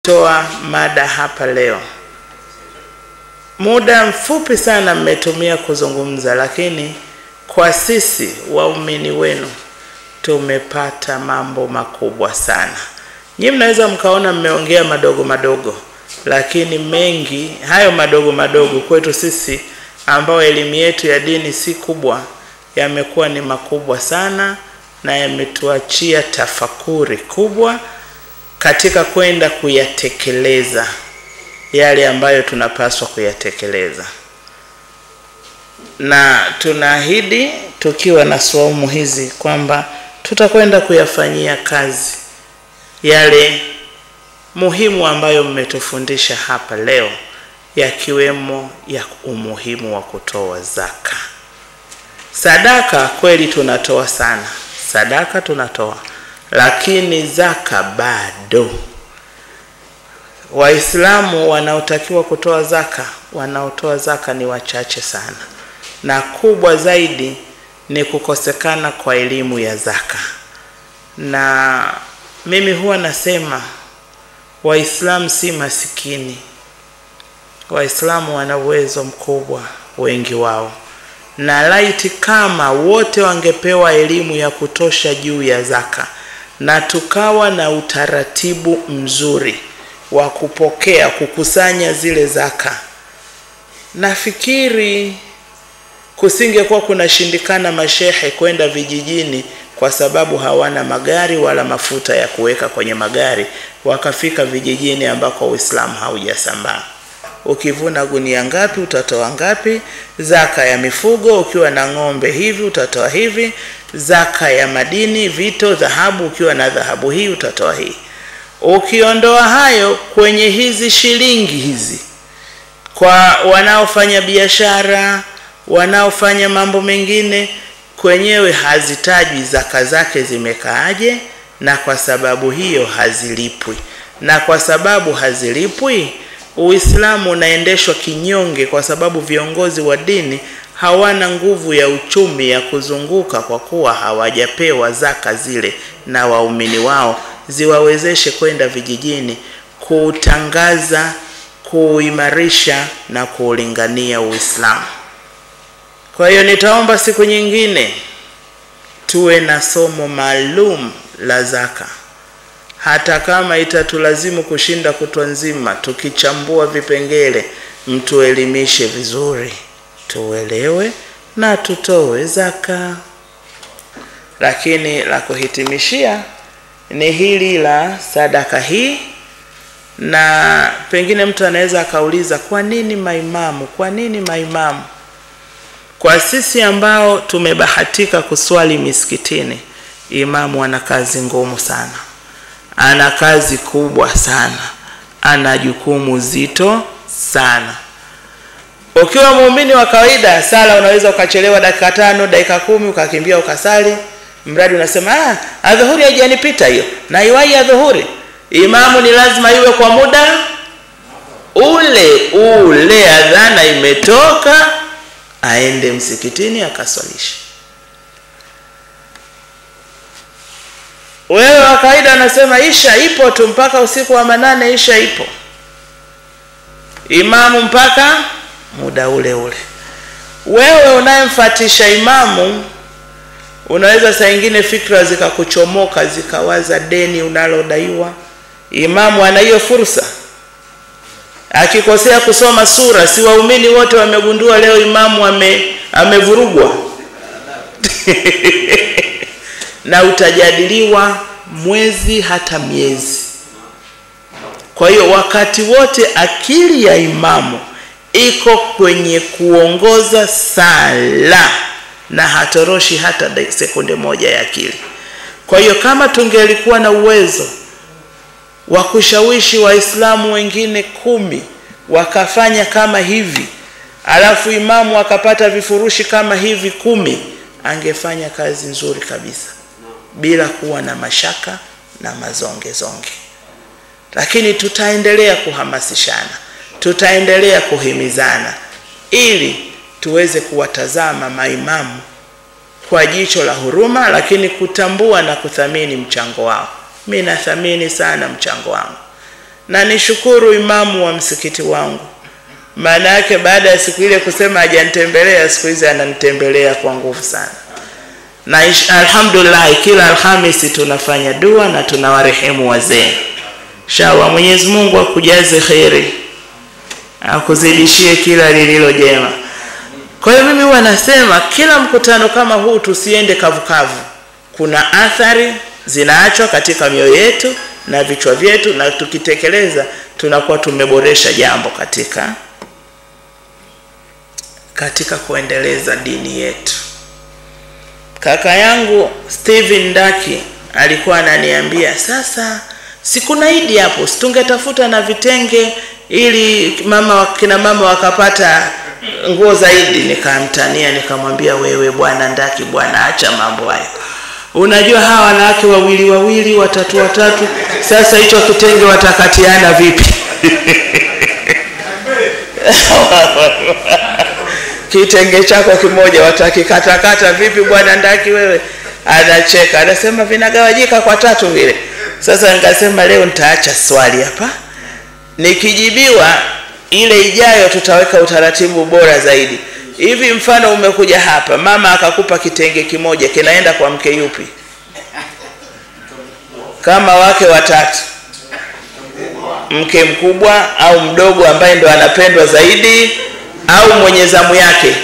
Toa mada hapa leo. Muda mfupi sana mmetumia kuzungumza, lakini kwa sisi waumini wenu tumepata mambo makubwa sana. Nyinyi mnaweza mkaona mmeongea madogo madogo, lakini mengi hayo madogo madogo kwetu sisi ambao elimu yetu ya dini si kubwa yamekuwa ni makubwa sana, na yametuachia tafakuri kubwa katika kwenda kuyatekeleza yale ambayo tunapaswa kuyatekeleza. Na tunaahidi tukiwa na swaumu hizi kwamba tutakwenda kuyafanyia kazi yale muhimu ambayo mmetufundisha hapa leo, yakiwemo ya umuhimu wa kutoa zaka. Sadaka kweli tunatoa sana, sadaka tunatoa, lakini zaka bado. Waislamu wanaotakiwa kutoa zaka, wanaotoa zaka ni wachache sana, na kubwa zaidi ni kukosekana kwa elimu ya zaka. Na mimi huwa nasema Waislamu si masikini. Waislamu wana uwezo mkubwa, wengi wao, na laiti kama wote wangepewa elimu ya kutosha juu ya zaka, na tukawa na utaratibu mzuri wa kupokea, kukusanya zile zaka, nafikiri kusingekuwa kunashindikana mashehe kwenda vijijini kwa sababu hawana magari wala mafuta ya kuweka kwenye magari, wakafika vijijini ambako Uislamu haujasambaa. Ukivuna gunia ngapi utatoa ngapi, zaka ya mifugo ukiwa na ng'ombe hivi utatoa hivi, zaka ya madini, vito, dhahabu ukiwa na dhahabu hii utatoa hii. Ukiondoa hayo kwenye hizi shilingi hizi, kwa wanaofanya biashara, wanaofanya mambo mengine, kwenyewe hazitajwi zaka zake zimekaaje, na kwa sababu hiyo hazilipwi. Na kwa sababu hazilipwi, Uislamu unaendeshwa kinyonge, kwa sababu viongozi wa dini hawana nguvu ya uchumi ya kuzunguka, kwa kuwa hawajapewa zaka zile na waumini wao ziwawezeshe kwenda vijijini kutangaza, kuimarisha na kuulingania Uislamu. Kwa hiyo nitaomba siku nyingine tuwe na somo maalum la zaka, hata kama itatulazimu kushinda kutwa nzima tukichambua vipengele, mtuelimishe vizuri, tuelewe na tutoe zaka. Lakini la kuhitimishia ni hili la sadaka hii. Na pengine mtu anaweza akauliza, kwa nini maimamu? Kwa nini maimamu? Kwa sisi ambao tumebahatika kuswali misikitini, imamu ana kazi ngumu sana, ana kazi kubwa sana, ana jukumu zito sana. Ukiwa muumini wa kawaida, sala unaweza ukachelewa dakika 5, dakika 10, ukakimbia ukasali, mradi unasema adhuhuri haijanipita hiyo, na iwai adhuhuri. Imamu ni lazima iwe kwa muda ule adhana imetoka, aende msikitini akaswalisha. Wewe wa kawaida anasema isha ipo tu mpaka usiku wa manane, isha ipo. Imamu mpaka muda ule. Wewe unayemfuatisha imamu, unaweza saa nyingine fikra zikakuchomoka, zikawaza deni unalodaiwa. Imamu ana hiyo fursa. Akikosea kusoma sura, si waumini wote wamegundua leo imamu amevurugwa? Na utajadiliwa mwezi hata miezi. Kwa hiyo wakati wote akili ya imamu iko kwenye kuongoza sala, na hatoroshi hata sekunde moja ya akili. Kwa hiyo kama tungelikuwa na uwezo wa kushawishi Waislamu wengine 10 wakafanya kama hivi, alafu imamu akapata vifurushi kama hivi 10, angefanya kazi nzuri kabisa bila kuwa na mashaka na mazonge. Lakini tutaendelea kuhamasishana, tutaendelea kuhimizana, ili tuweze kuwatazama maimamu kwa jicho la huruma, lakini kutambua na kuthamini mchango wao. Mimi nathamini sana mchango wangu, Na nishukuru imamu wa msikiti wangu, maana yake baada ya siku ile kusema hajanitembelea, siku hizi ananitembelea kwa nguvu sana. Na alhamdulillah kila Alhamisi tunafanya dua na tunawarehemu wazee. Inshallah Mwenyezi Mungu akujaze khairi, akuzidishie kila lililo jema. Kwa hiyo mimi wanasema kila mkutano kama huu tusiende kavukavu. Kuna athari zinaachwa katika mioyo yetu na vichwa vyetu, na tukitekeleza tunakuwa tumeboresha jambo katika kuendeleza dini yetu. Kaka yangu Steven Ndaki alikuwa ananiambia, sasa sikuna Idi hapo, situngetafuta na vitenge ili kina mama wakapata nguo zaidi. Nikamtania nikamwambia, wewe bwana Ndaki bwana, acha mambo hayo. Unajua hawa wanawake wawili watatu sasa hicho kitenge watakatiana vipi? Kitenge chako kimoja watakikatakata vipi bwana Ndaki wewe? Anacheka, anasema vinagawanyika kwa 3 vile. Sasa nikasema leo nitaacha swali hapa, nikijibiwa ile ijayo tutaweka utaratibu bora zaidi. Hivi mfano umekuja hapa, mama akakupa kitenge kimoja, kinaenda kwa mke yupi? Kama wake 3, mke mkubwa au mdogo ambaye ndo anapendwa zaidi, au mwenye zamu yake?